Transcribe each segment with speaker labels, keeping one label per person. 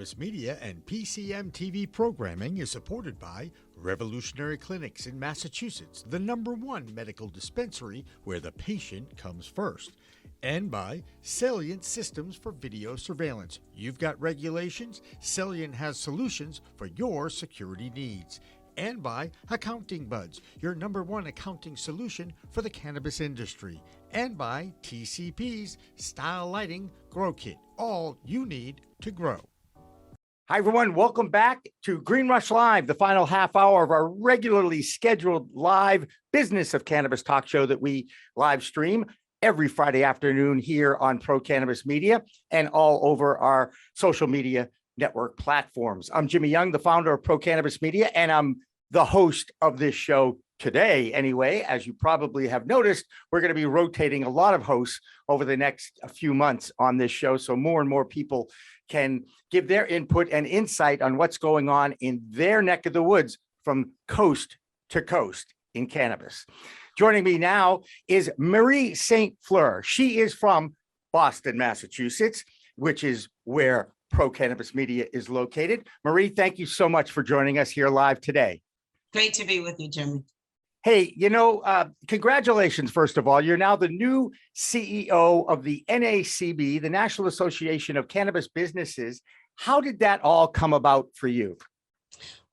Speaker 1: Cannabis Media and PCM TV programming is supported by Revolutionary Clinics in Massachusetts, the #1 medical dispensary where the patient comes first, and by Salient Systems for Video Surveillance. You've got regulations, Salient has solutions for your security needs. And by Accounting Buds, your #1 accounting solution for the cannabis industry. And by TCP's Style Lighting Grow Kit, all you need to grow.
Speaker 2: Hi, everyone. Welcome back to Green Rush Live, the final half hour of our regularly scheduled live Business of Cannabis talk show that we live stream every Friday afternoon here on Pro Cannabis Media and all over our social media network platforms. I'm Jimmy Young, the founder of Pro Cannabis Media, and I'm the host of this show today. Anyway, as you probably have noticed, we're going to be rotating a lot of hosts over the next few months on this show, so more and more people can give their input and insight on what's going on in their neck of the woods from coast to coast in cannabis. Joining me now is Marie St. Fleur. She is from Boston, Massachusetts, which is where Pro Cannabis Media is located. Marie, thank you so much for joining us here live today.
Speaker 3: Great to be with you, Jimmy.
Speaker 2: Hey, congratulations, first of all. You're now the new CEO of the NACB, the National Association of Cannabis Businesses. How did that all come about for you?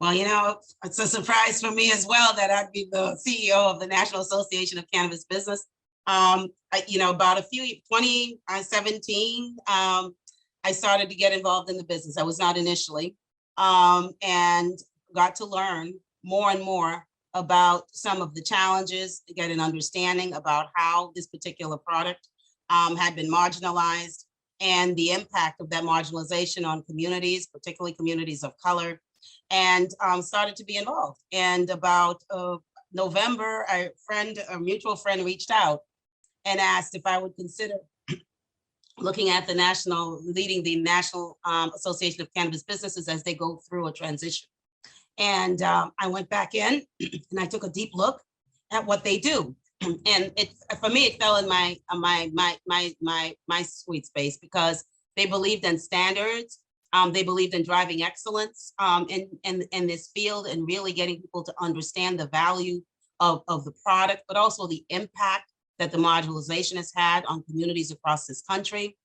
Speaker 3: Well, it's a surprise for me as well that I'd be the CEO of the National Association of Cannabis Business. About 2017, I started to get involved in the business. I was not initially, and got to learn more and more about some of the challenges, to get an understanding about how this particular product had been marginalized and the impact of that marginalization on communities, particularly communities of color, and started to be involved. And about November, a mutual friend reached out and asked if I would consider leading the National Association of Cannabis Businesses as they go through a transition. And I went back in and I took a deep look at what they do. And for me, it fell in my sweet space because they believed in standards. They believed in driving excellence in this field and really getting people to understand the value of the product, but also the impact that the marginalization has had on communities across this country.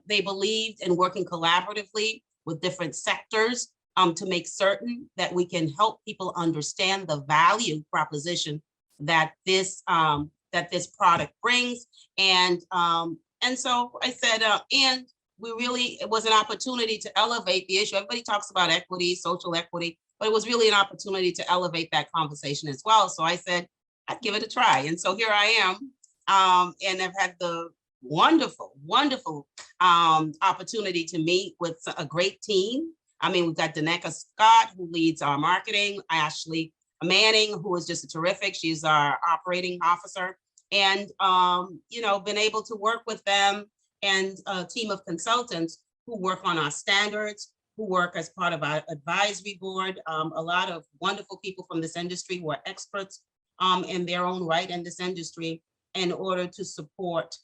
Speaker 3: They believed in working collaboratively with different sectors to make certain that we can help people understand the value proposition that this product brings. And so I said, it was an opportunity to elevate the issue. Everybody talks about equity, social equity, but it was really an opportunity to elevate that conversation as well. So I said, I'd give it a try. And so here I am, and I've had the wonderful opportunity to meet with a great team. We've got Danica Scott, who leads our marketing, Ashley Manning, who is just terrific. She's our operating officer, and been able to work with them and a team of consultants who work on our standards, who work as part of our advisory board. A lot of wonderful people from this industry who are experts in their own right in this industry, in order to support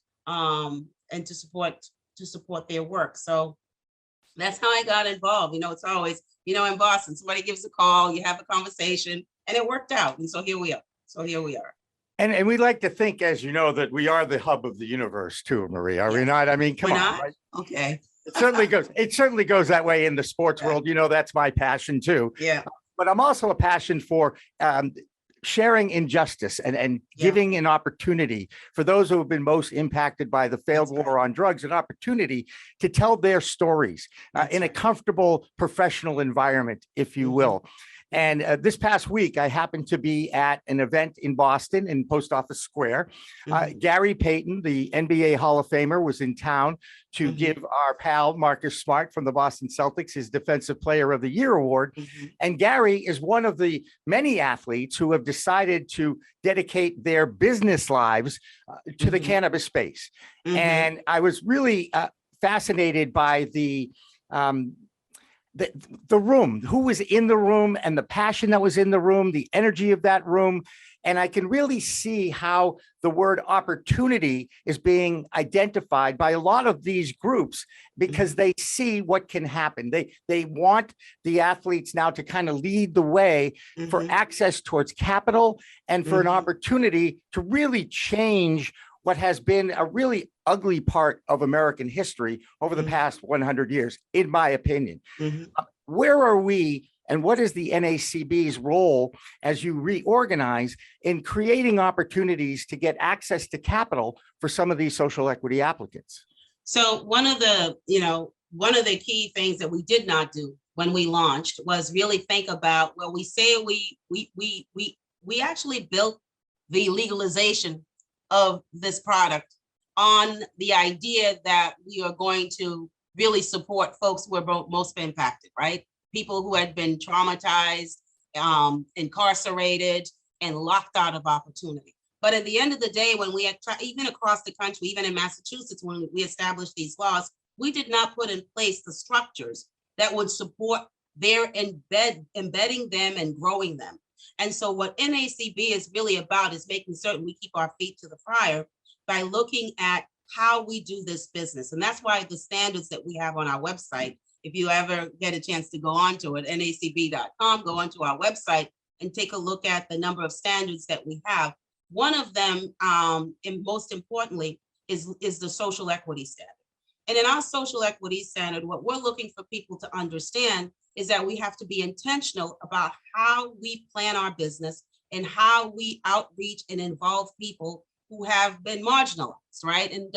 Speaker 3: their work. So that's how I got involved. It's always, in Boston, somebody gives a call, you have a conversation, and it worked out. And so here we are. And
Speaker 2: we like to think, as you know, that we are the hub of the universe too, Marie. Are we not? Come on. Right?
Speaker 3: Okay.
Speaker 2: It certainly goes that way in the sports world. That's my passion too.
Speaker 3: Yeah.
Speaker 2: But I'm also a passion for sharing injustice and giving an opportunity for those who have been most impacted by the failed war on drugs, an opportunity to tell their stories in a comfortable professional environment, if you will. And this past week, I happened to be at an event in Boston in Post Office Square. Gary Payton, the NBA Hall of Famer, was in town to give our pal Marcus Smart from the Boston Celtics his Defensive Player of the Year award. And Gary is one of the many athletes who have decided to dedicate their business lives to the cannabis space. And I was really fascinated by the the room, who was in the room and the passion that was in the room, the energy of that room. And I can really see how the word opportunity is being identified by a lot of these groups because they see what can happen. They want the athletes now to kind of lead the way for access towards capital and for an opportunity to really change what has been a really ugly part of American history over the past 100 years, in my opinion. Where are we, and what is the NACB's role as you reorganize in creating opportunities to get access to capital for some of these social equity applicants?
Speaker 3: So one of the key things that we did not do when we launched was really think about, well, we say we actually built the legalization of this product on the idea that we are going to really support folks who are most impacted, right? People who had been traumatized, incarcerated, and locked out of opportunity. But at the end of the day, when we had even across the country, even in Massachusetts, when we established these laws, we did not put in place the structures that would support their embedding them and growing them. And so what NACB is really about is making certain we keep our feet to the fire by looking at how we do this business. And that's why the standards that we have on our website, if you ever get a chance to go onto it, nacb.com, go onto our website and take a look at the number of standards that we have. One of them, and most importantly, is the social equity standard. And in our social equity standard, what we're looking for people to understand is that we have to be intentional about how we plan our business and how we outreach and involve people who have been marginalized, right? And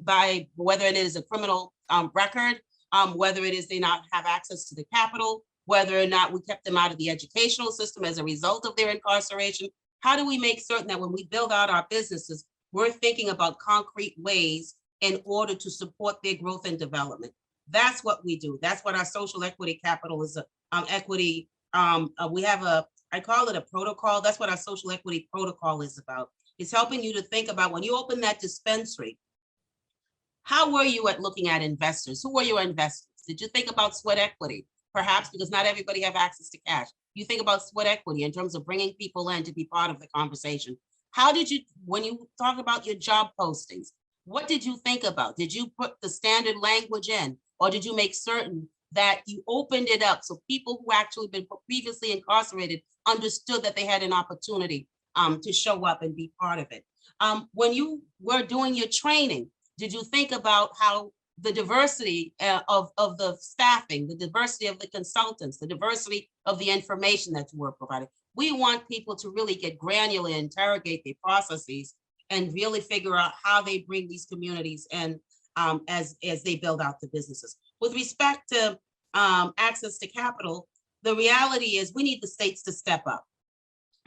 Speaker 3: by whether it is a criminal record, whether it is they not have access to the capital, whether or not we kept them out of the educational system as a result of their incarceration. How do we make certain that when we build out our businesses, we're thinking about concrete ways in order to support their growth and development? That's what we do. That's what our social equity capital is. Equity. We have I call it a protocol. That's what our social equity protocol is about. It's helping you to think about when you open that dispensary, how were you at looking at investors? Who were your investors? Did you think about sweat equity? Perhaps because not everybody have access to cash. You think about sweat equity in terms of bringing people in to be part of the conversation. How did you, when you talk about your job postings, what did you think about? Did you put the standard language in, or did you make certain that you opened it up so people who actually been previously incarcerated understood that they had an opportunity to show up and be part of it? When you were doing your training, did you think about how the diversity of the staffing, the diversity of the consultants, the diversity of the information that you were providing? We want people to really get granular, interrogate their processes, and really figure out how they bring these communities in as they build out the businesses. With respect to access to capital, the reality is we need the states to step up.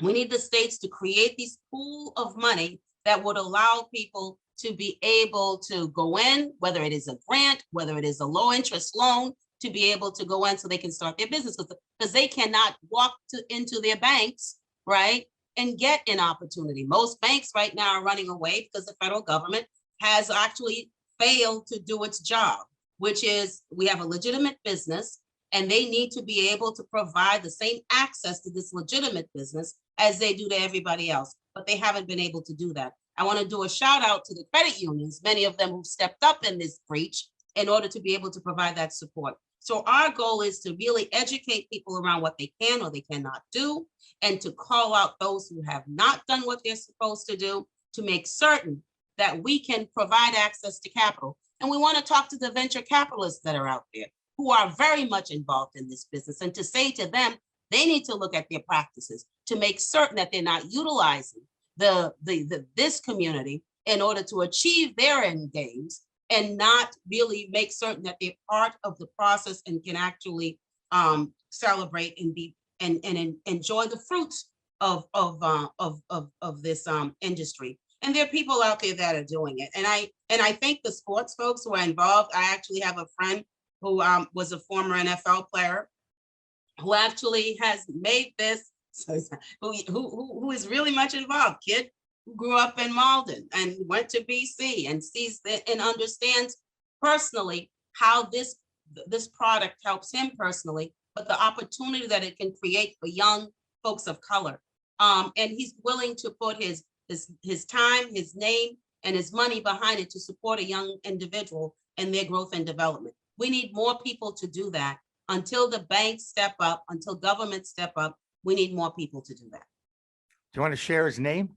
Speaker 3: We need the states to create these pool of money that would allow people to be able to go in, whether it is a grant, whether it is a low interest loan, to be able to go in so they can start their business, because they cannot walk into their banks, right, and get an opportunity. Most banks right now are running away because the federal government has actually failed to do its job, which is we have a legitimate business and they need to be able to provide the same access to this legitimate business as they do to everybody else, but they haven't been able to do that. I want to do a shout out to the credit unions, many of them who've stepped up in this breach in order to be able to provide that support. So our goal is to really educate people around what they can or they cannot do, and to call out those who have not done what they're supposed to do, to make certain that we can provide access to capital. And we want to talk to the venture capitalists that are out there who are very much involved in this business, and to say to them, they need to look at their practices to make certain that they're not utilizing this community in order to achieve their end games, and not really make certain that they're part of the process and can actually celebrate and be and enjoy the fruits of this industry. And there are people out there that are doing it. And I think the sports folks who are involved, I actually have a friend who was a former NFL player who actually has made this, who is really much involved, kid who grew up in Malden and went to BC and sees that and understands personally how this this product helps him personally, but the opportunity that it can create for young folks of color. And he's willing to put his time, his name, and his money behind it to support a young individual and their growth and development. We need more people to do that. Until the banks step up, until governments step up, we need more people to do that.
Speaker 2: Do you want to share his name?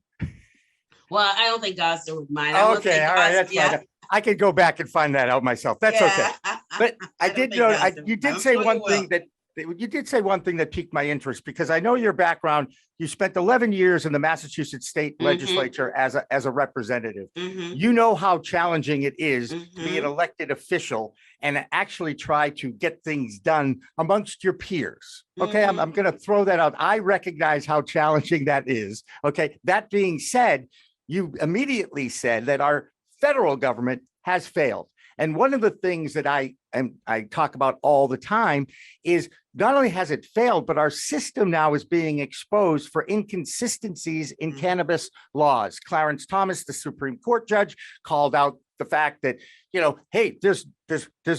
Speaker 3: Well, I don't think Gosder would mind.
Speaker 2: Okay, all right, that's fine. I could go back and find that out myself. That's okay. But I did know you did say one thing that you did say one thing that piqued my interest, because I know your background. You spent 11 years in the Massachusetts state legislature as a representative. You know how challenging it is to be an elected official and actually try to get things done amongst your peers. Okay, I'm going to throw that out. I recognize how challenging that is. Okay, that being said, you immediately said that our federal government has failed. And one of the things that I talk about all the time is not only has it failed, but our system now is being exposed for inconsistencies in cannabis laws. Clarence Thomas, the Supreme Court judge, called out the fact that, hey, there's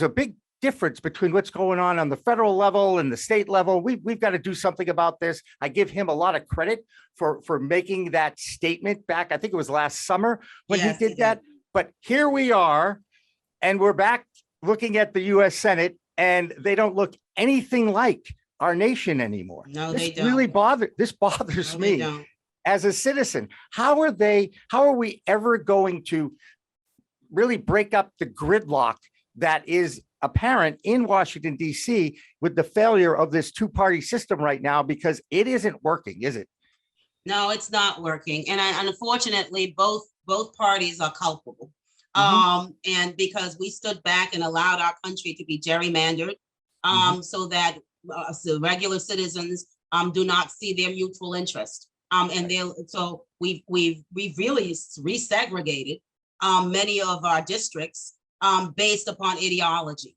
Speaker 2: a big difference between what's going on the federal level and the state level. We've got to do something about this. I give him a lot of credit for making that statement back. I think it was last summer when he did that. But here we are, and we're back looking at the U.S. Senate, and they don't look anything like our nation anymore.
Speaker 3: No,
Speaker 2: this
Speaker 3: they don't.
Speaker 2: Really bothers me as a citizen. How are we ever going to really break up the gridlock that is apparent in Washington, D.C. with the failure of this two-party system right now, because it isn't working, is it?
Speaker 3: No, it's not working. And unfortunately, both parties are culpable. And because we stood back and allowed our country to be gerrymandered, so that the regular citizens do not see their mutual interest. So we've really resegregated many of our districts based upon ideology.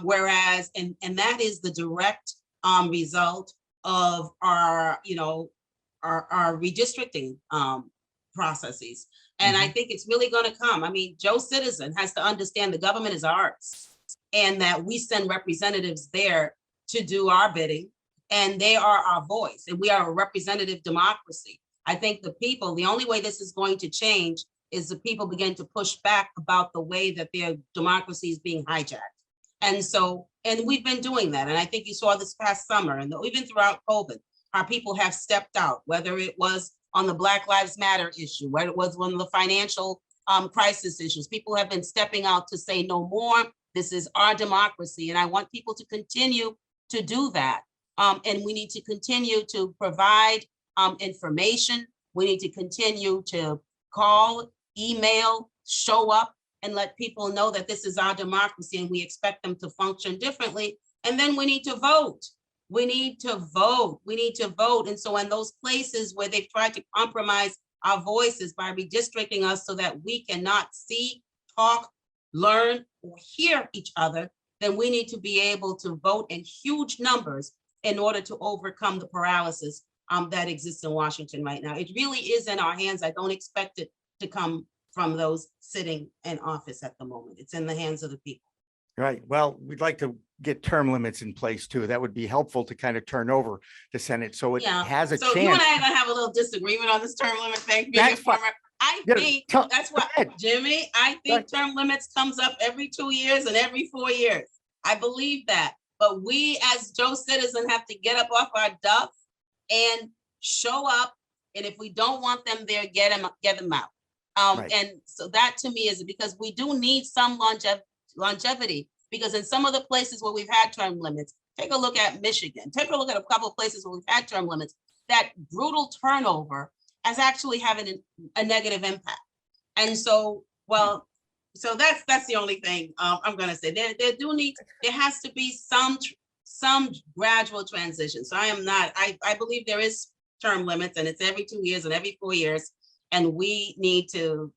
Speaker 3: Whereas, and that is the direct result of our redistricting processes. And I think it's really going to come. I mean, Joe Citizen has to understand the government is ours, and that we send representatives there to do our bidding, and they are our voice, and we are a representative democracy. I think the only way this is going to change is the people begin to push back about the way that their democracy is being hijacked. And we've been doing that. And I think you saw this past summer, and even throughout COVID, our people have stepped out, whether it was on the Black Lives Matter issue, whether it was one of the financial crisis issues. People have been stepping out to say no more. This is our democracy. And I want people to continue to do that. And we need to continue to provide information. We need to continue to call, email, show up, and let people know that this is our democracy and we expect them to function differently. And then we need to vote. We need to vote. We need to vote. And so in those places where they've tried to compromise our voices by redistricting us so that we cannot see, talk, learn, or hear each other, then we need to be able to vote in huge numbers in order to overcome the paralysis that exists in Washington right now. It really is in our hands. I don't expect it to come from those sitting in office at the moment. It's in the hands of the people.
Speaker 2: Right. Well, we'd like to get term limits in place too. That would be helpful to kind of turn over the Senate so it has a chance.
Speaker 3: So you and I are gonna have a little disagreement on this term limit thing. I think that's what, Jimmy, I think term limits comes up every 2 years and every 4 years. I believe that. But we as Joe Citizen have to get up off our duff and show up. And if we don't want them there, get them out. And so that to me is because we do need some longevity, because in some of the places where we've had term limits, take a look at Michigan, take a look at a couple of places where we've had term limits, that brutal turnover as actually having a negative impact. And so, so that's the only thing I'm going to say. There has to be some gradual transition. So I believe there is term limits, and it's every 2 years and every 4 years. And we need to,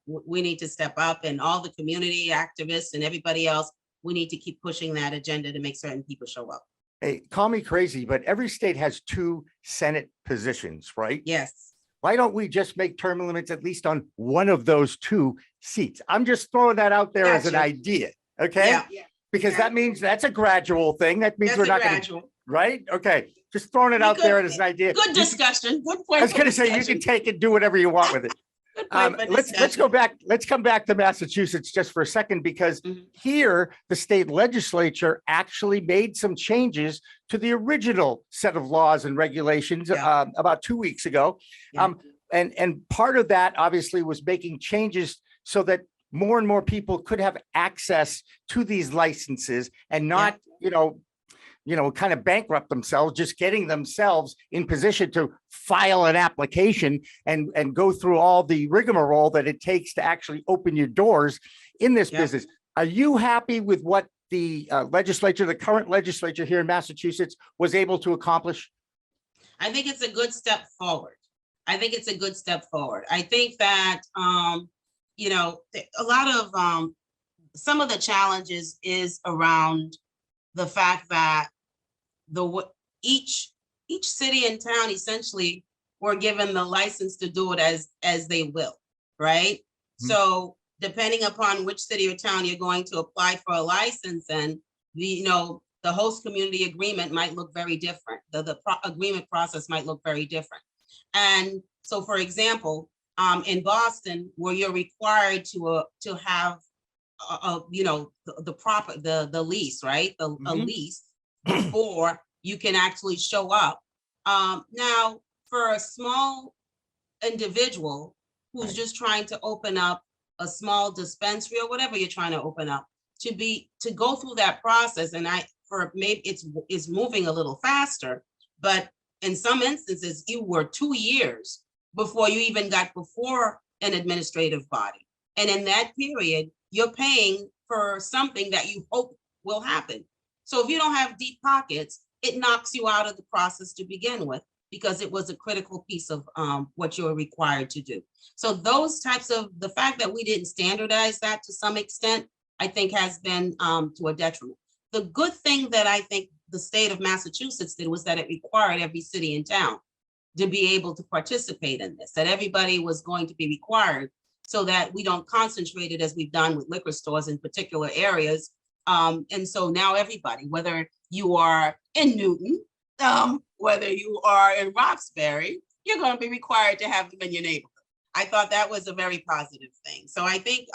Speaker 3: we need to step up, and all the community activists and everybody else, we need to keep pushing that agenda to make certain people show up.
Speaker 2: Hey, call me crazy, but every state has 2 Senate positions, right?
Speaker 3: Yes.
Speaker 2: Why don't we just make term limits at least on one of those 2 seats? I'm just throwing that out there as an idea, okay? Yeah. because that means that's a gradual thing. That means
Speaker 3: That's
Speaker 2: we're
Speaker 3: a
Speaker 2: not going to,
Speaker 3: gradual.
Speaker 2: right? Okay. Just throwing it out there as an idea.
Speaker 3: Good discussion. Good point.
Speaker 2: I was going to say, you can take it, do whatever you want with it.
Speaker 3: Good point for
Speaker 2: Let's
Speaker 3: discussion.
Speaker 2: go back. Let's come back to Massachusetts just for a second, because here the state legislature actually made some changes to the original set of laws and regulations about 2 weeks ago.
Speaker 3: Yeah.
Speaker 2: And part of that obviously was making changes so that more and more people could have access to these licenses and not, kind of bankrupt themselves, just getting themselves in position to file an application and go through all the rigmarole that it takes to actually open your doors in this business. Are you happy with what the legislature, the current legislature here in Massachusetts, was able to accomplish?
Speaker 3: I think it's a good step forward. I think that, a lot of some of the challenges is around the fact that each city and town essentially were given the license to do it as they will, right? So depending upon which city or town you're going to apply for a license, and the host community agreement might look very different. The agreement process might look very different. And so, for example, in Boston, where you're required to have the lease, right? A lease before you can actually show up. Now, for a small individual who's just trying to open up a small dispensary or whatever you're trying to open up, to go through that process, and maybe it's moving a little faster, but in some instances, you were 2 years before you even got before an administrative body. And in that period, you're paying for something that you hope will happen. So if you don't have deep pockets, it knocks you out of the process to begin with, because it was a critical piece of what you're required to do. So those types of, the fact that we didn't standardize that to some extent, I think has been to a detriment. The good thing that I think the state of Massachusetts did was that it required every city and town to be able to participate in this, that everybody was going to be required, so that we don't concentrate it as we've done with liquor stores in particular areas. And so now everybody, whether you are in Newton, whether you are in Roxbury, you're going to be required to have them in your neighborhood. I thought that was a very positive thing. So I think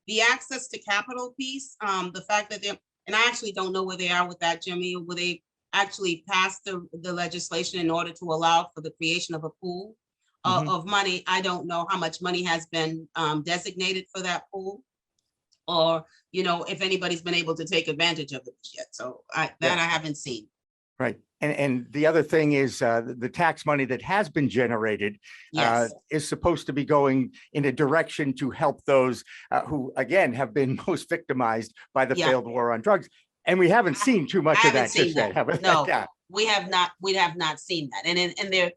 Speaker 3: the access to capital piece, the fact that and I actually don't know where they are with that, Jimmy, will they actually pass the legislation in order to allow for the creation of a pool of money? I don't know how much money has been designated for that pool, or, if anybody's been able to take advantage of it yet. So I haven't seen.
Speaker 2: Right. And the other thing is the tax money that has been generated is supposed to be going in a direction to help those who, again, have been most victimized by the failed war on drugs. And we haven't seen too much of that just yet, have we?
Speaker 3: No, we have not. We have not seen that. And there,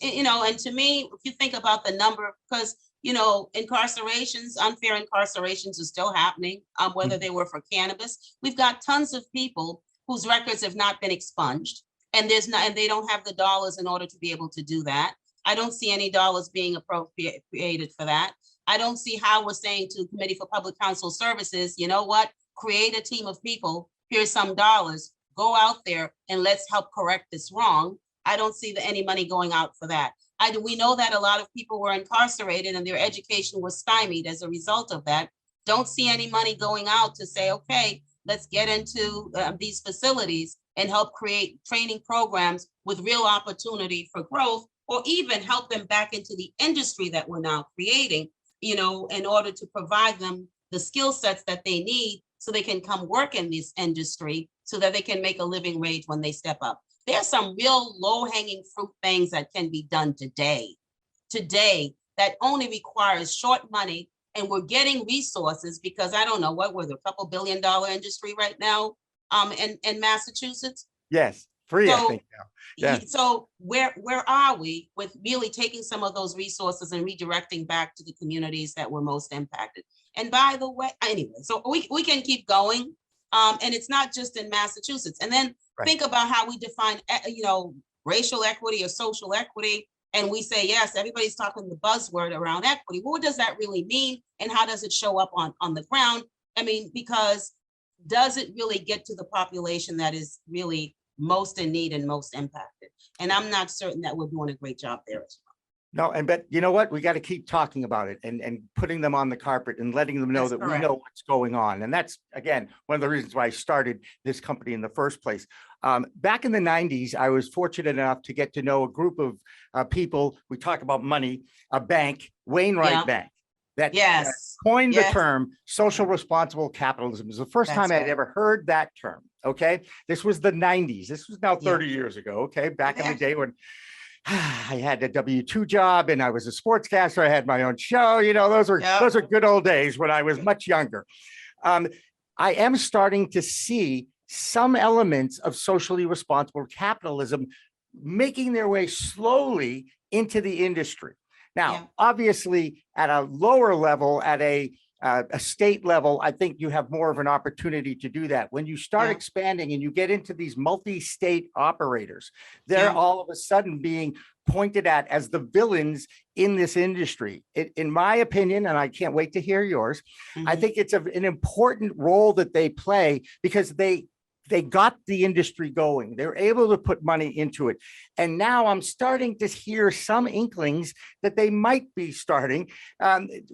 Speaker 3: and to me, if you think about the number, because incarcerations, unfair incarcerations are still happening, whether they were for cannabis. We've got tons of people whose records have not been expunged, and they don't have the dollars in order to be able to do that. I don't see any dollars being appropriated for that. I don't see how we're saying to the Committee for Public Counsel Services, you know what, create a team of people, here's some dollars, go out there and let's help correct this wrong. I don't see any money going out for that. We know that a lot of people were incarcerated and their education was stymied as a result of that. Don't see any money going out to say, okay, let's get into these facilities and help create training programs with real opportunity for growth, or even help them back into the industry that we're now creating, in order to provide them the skill sets that they need so they can come work in this industry so that they can make a living wage when they step up. There's some real low-hanging fruit things that can be done today that only requires short money, and we're getting resources because I don't know what we're the couple $2 billion industry right now in Massachusetts.
Speaker 2: Yes, free, I think now. Yeah.
Speaker 3: So where are we with really taking some of those resources and redirecting back to the communities that were most impacted? And by the way, anyway, so we can keep going. And it's not just in Massachusetts. And then think about how we define, racial equity or social equity. And we say, yes, everybody's talking the buzzword around equity. Well, what does that really mean? And how does it show up on the ground? I mean, because doesn't really get to the population that is really most in need and most impacted. And I'm not certain that we're doing a great job there as well.
Speaker 2: No, but you know what? We got to keep talking about it and putting them on the carpet and letting them know
Speaker 3: That's
Speaker 2: that
Speaker 3: correct.
Speaker 2: we know what's going on. And that's, again, one of the reasons why I started this company in the first place. Back in the 90s, I was fortunate enough to get to know a group of people. We talk about money, a bank, Wainwright
Speaker 3: Yeah.
Speaker 2: Bank, that
Speaker 3: Yes.
Speaker 2: coined the
Speaker 3: Yes.
Speaker 2: term social responsible capitalism. It was the first
Speaker 3: That's
Speaker 2: time I'd
Speaker 3: right.
Speaker 2: ever heard that term. Okay. This was the 90s. This was now 30 years ago. Okay. Back in the
Speaker 3: Okay.
Speaker 2: day when I had a W-2 job and I was a sportscaster. I had my own show. You know, those are good old days when I was much younger. I am starting to see some elements of socially responsible capitalism making their way slowly into the industry. Now, obviously, at a lower level, at a state level, I think you have more of an opportunity to do that. When you start expanding and you get into these multi-state operators, they're all of a sudden being pointed at as the villains in this industry. In my opinion, and I can't wait to hear yours, I think it's an important role that they play because they got the industry going. They're able to put money into it. And now I'm starting to hear some inklings that they might be starting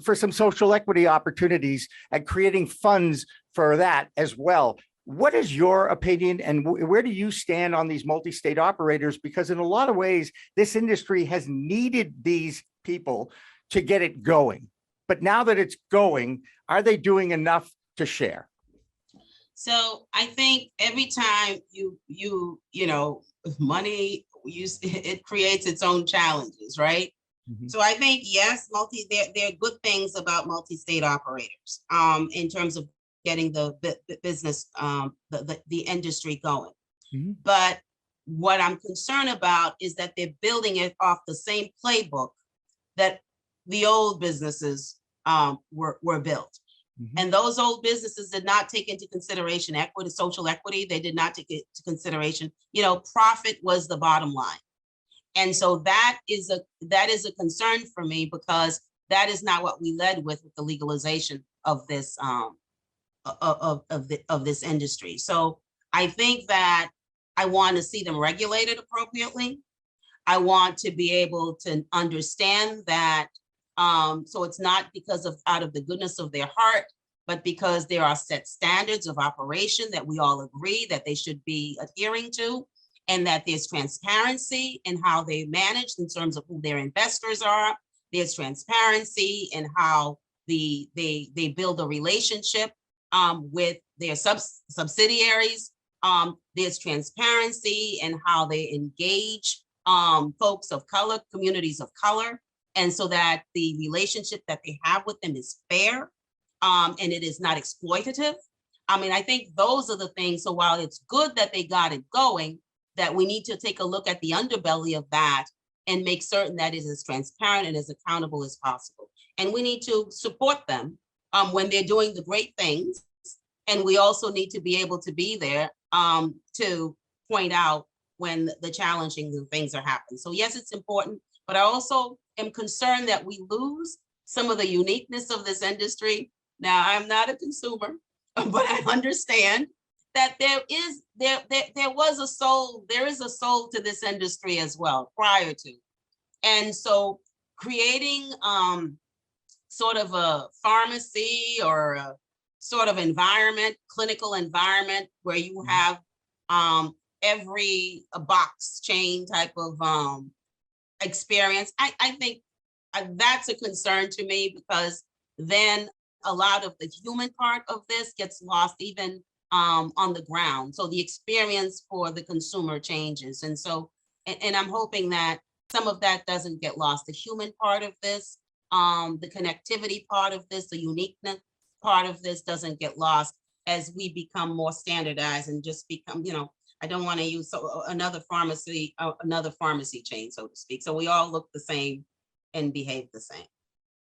Speaker 2: for some social equity opportunities and creating funds for that as well. What is your opinion and where do you stand on these multi-state operators? Because in a lot of ways, this industry has needed these people to get it going. But now that it's going, are they doing enough to share?
Speaker 3: So I think every time you know, money, it creates its own challenges, right? So I think, yes, there are good things about multi-state operators in terms of getting the business, the industry going. But what I'm concerned about is that they're building it off the same playbook that the old businesses were built. And those old businesses did not take into consideration equity, social equity. They did not take into consideration, you know, profit was the bottom line. And so that is a concern for me because that is not what we led with the legalization of this of this industry. So I think that I want to see them regulated appropriately. I want to be able to understand that so it's not because of out of the goodness of their heart, but because there are set standards of operation that we all agree that they should be adhering to, and that there's transparency in how they manage in terms of who their investors are. There's transparency in how they build a relationship with their subsidiaries. There's transparency in how they engage folks of color, communities of color, and so that the relationship that they have with them is fair and it is not exploitative. I mean, I think those are the things. So while it's good that they got it going, that we need to take a look at the underbelly of that and make certain that it is as transparent and as accountable as possible. And we need to support them when they're doing the great things. And we also need to be able to be there to point out when the challenging things are happening. So yes, it's important, but I also am concerned that we lose some of the uniqueness of this industry. Now, I'm not a consumer, but I understand that there was a soul, there is a soul to this industry as well prior to. And so creating sort of a pharmacy or a sort of environment, clinical environment where you have every box chain type of experience. I think that's a concern to me because then a lot of the human part of this gets lost even on the ground. So the experience for the consumer changes. And so, and I'm hoping that some of that doesn't get lost. The human part of this, the connectivity part of this, the uniqueness part of this doesn't get lost as we become more standardized and just become, you know, I don't want to use another pharmacy chain, so to speak. So we all look the same and behave the same.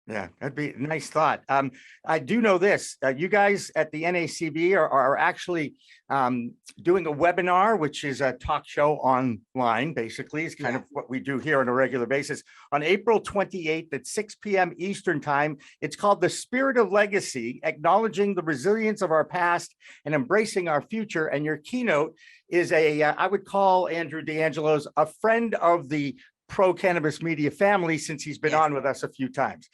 Speaker 2: Yeah, that'd be a nice thought. I do know this, you guys at the NACB are actually doing a webinar, which is a talk show online, basically, is kind of what we do here on a regular basis. On April 28th at 6 p.m. Eastern time, it's called The Spirit of Legacy, Acknowledging the Resilience of Our Past and Embracing Our Future. And your keynote is I would call Andrew DeAngelo's a friend of the pro cannabis media family, since he's been on with us a few times.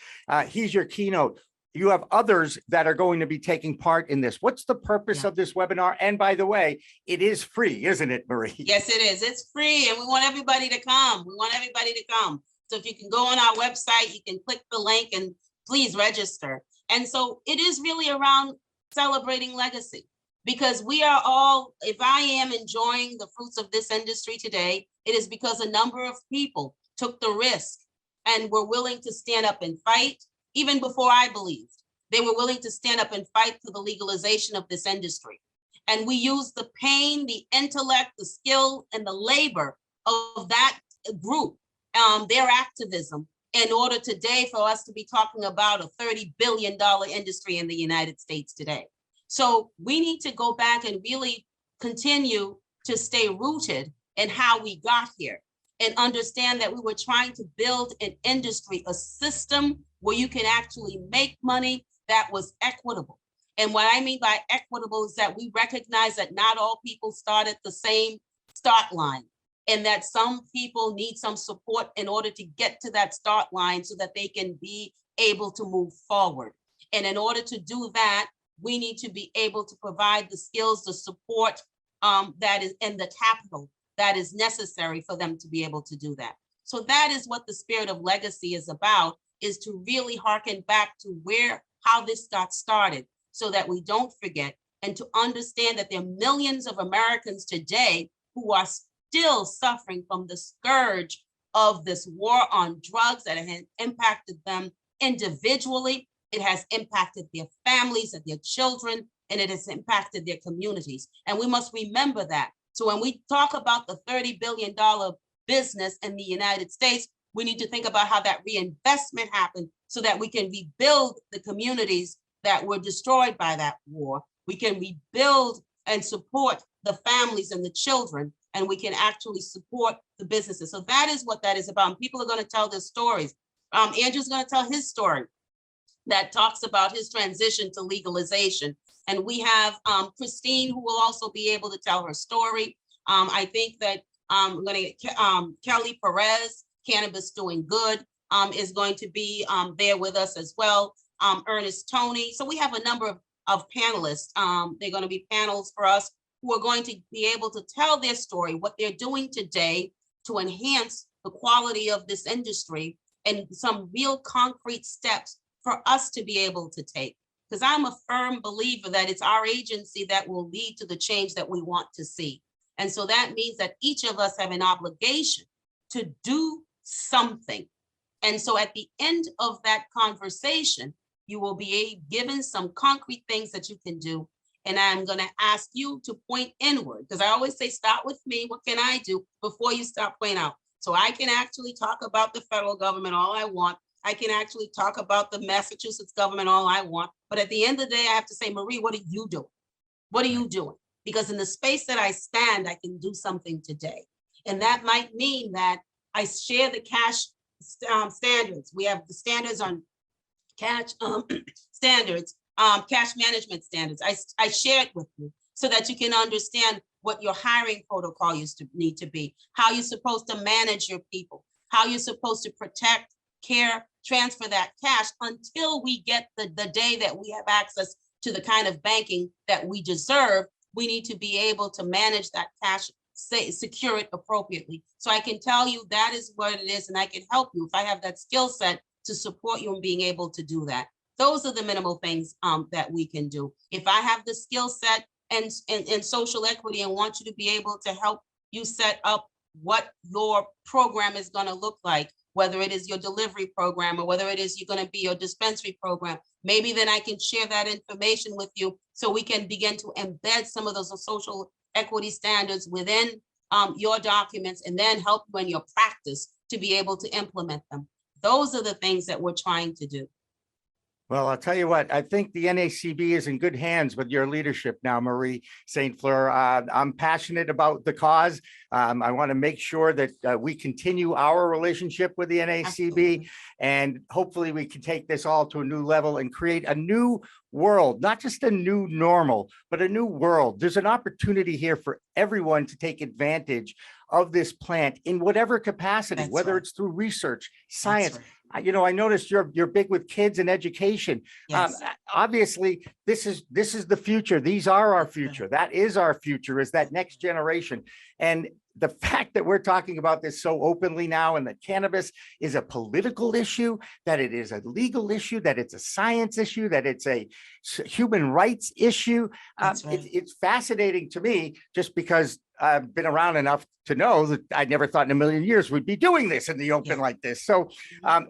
Speaker 2: He's your keynote. You have others that are going to be taking part in this. What's the purpose of this webinar? And by the way, it is free, isn't it, Marie?
Speaker 3: Yes, it is. It's free, and we want everybody to come. We want everybody to come. So if you can go on our website, you can click the link and please register. And so it is really around celebrating legacy, because we are all, if I am enjoying the fruits of this industry today, it is because a number of people took the risk and were willing to stand up and fight, even before I believed. They were willing to stand up and fight for the legalization of this industry. And we use the pain, the intellect, the skill, and the labor of that group, their activism, in order today for us to be talking about a $30 billion industry in the United States today. So we need to go back and really continue to stay rooted in how we got here and understand that we were trying to build an industry, a system where you can actually make money that was equitable. And what I mean by equitable is that we recognize that not all people start at the same start line, and that some people need some support in order to get to that start line so that they can be able to move forward. And in order to do that, we need to be able to provide the skills, the support that is, and the capital that is necessary for them to be able to do that. So that is what the Spirit of Legacy is about, is to really harken back to how this got started, so that we don't forget, and to understand that there are millions of Americans today who are still suffering from the scourge of this war on drugs that has impacted them individually. It has impacted their families and their children, and it has impacted their communities. And we must remember that. So when we talk about the $30 billion business in the United States, we need to think about how that reinvestment happened so that we can rebuild the communities that were destroyed by that war. We can rebuild and support the families and the children, and we can actually support the businesses. So that is what that is about. And people are going to tell their stories. Andrew's going to tell his story that talks about his transition to legalization. And we have Christine, who will also be able to tell her story. I think that we're going to get Kelly Perez, Cannabis Doing Good, is going to be there with us as well. Ernest Tony. So we have a number of panelists. They're going to be panels for us who are going to be able to tell their story, what they're doing today to enhance the quality of this industry, and some real concrete steps for us to be able to take. Because I'm a firm believer that it's our agency that will lead to the change that we want to see. And so that means that each of us have an obligation to do something. And so at the end of that conversation, you will be given some concrete things that you can do. And I'm going to ask you to point inward, because I always say, start with me. What can I do before you start pointing out? So I can actually talk about the federal government all I want. I can actually talk about the Massachusetts government all I want. But at the end of the day, I have to say, Marie, what are you doing? What are you doing? Because in the space that I stand, I can do something today. And that might mean that I share the cash standards. We have the standards on cash standards, cash management standards. I share it with you so that you can understand what your hiring protocol need to be, how you're supposed to manage your people, how you're supposed to protect, care, transfer that cash until we get the day that we have access to the kind of banking that we deserve. We need to be able to manage that cash, secure it appropriately. So I can tell you that is what it is, and I can help you if I have that skill set to support you in being able to do that. Those are the minimal things that we can do. If I have the skill set and social equity and want you to be able to help you set up what your program is going to look like, whether it is your delivery program or whether it is you're going to be your dispensary program, maybe then I can share that information with you so we can begin to embed some of those social equity standards within your documents, and then help you in your practice to be able to implement them. Those are the things that we're trying to do.
Speaker 2: Well, I'll tell you what, I think the NACB is in good hands with your leadership now, Marie St. Fleur. I'm passionate about the cause. I want to make sure that we continue our relationship with the NACB,
Speaker 3: Absolutely.
Speaker 2: and hopefully we can take this all to a new level and create a new world, not just a new normal, but a new world. There's an opportunity here for everyone to take advantage of this plant in whatever capacity,
Speaker 3: That's
Speaker 2: whether
Speaker 3: right.
Speaker 2: it's through research,
Speaker 3: That's
Speaker 2: science.
Speaker 3: right.
Speaker 2: I noticed you're big with kids and education.
Speaker 3: Yes.
Speaker 2: Obviously, this is the future. These are our
Speaker 3: That's right.
Speaker 2: future. That is our future, is that next generation. And the fact that we're talking about this so openly now, and that cannabis is a political issue, that it is a legal issue, that it's a science issue, that it's a human rights issue.
Speaker 3: That's right.
Speaker 2: It's fascinating to me, just because I've been around enough to know that I never thought in a million years we'd be doing this in the open
Speaker 3: Yeah.
Speaker 2: like this. So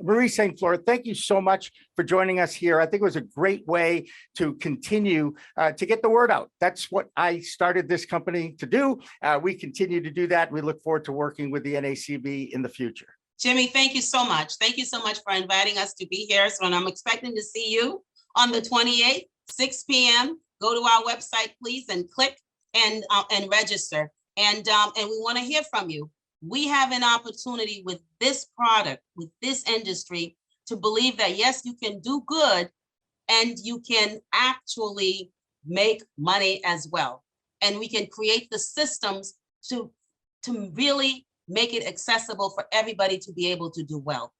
Speaker 2: Marie St. Fleur, thank you so much for joining us here. I think it was a great way to continue to get the word out. That's what I started this company to do. We continue to do that. We look forward to working with the NACB in the future.
Speaker 3: Jimmy, thank you so much. Thank you so much for inviting us to be here. So I'm expecting to see you on the 28th, 6 p.m. Go to our website, please, and click and register. And we want to hear from you. We have an opportunity with this product, with this industry, to believe that, yes, you can do good and you can actually make money as well. And we can create the systems to really make it accessible for everybody to be able to do well.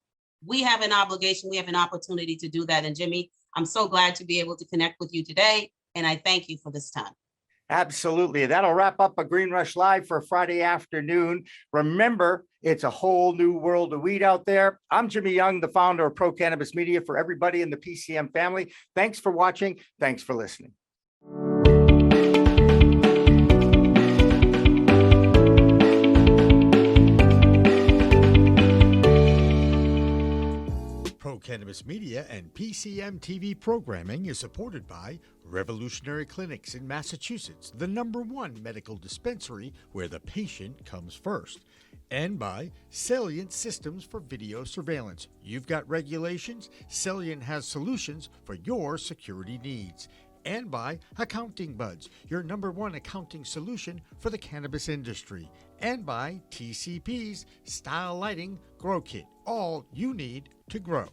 Speaker 3: We have an obligation, we have an opportunity to do that. And Jimmy, I'm so glad to be able to connect with you today. And I thank you for this time.
Speaker 2: Absolutely. That'll wrap up a Green Rush Live for Friday afternoon. Remember, it's a whole new world of weed out there. I'm Jimmy Young, the founder of Pro Cannabis Media, for everybody in the PCM family. Thanks for watching. Thanks for listening.
Speaker 1: Pro Cannabis Media and PCM TV programming is supported by Revolutionary Clinics in Massachusetts, the #1 medical dispensary where the patient comes first, and by Salient Systems for Video Surveillance. You've got regulations, Salient has solutions for your security needs. And by Accounting Buds, your #1 accounting solution for the cannabis industry. And by TCP's Style Lighting Grow Kit, all you need to grow.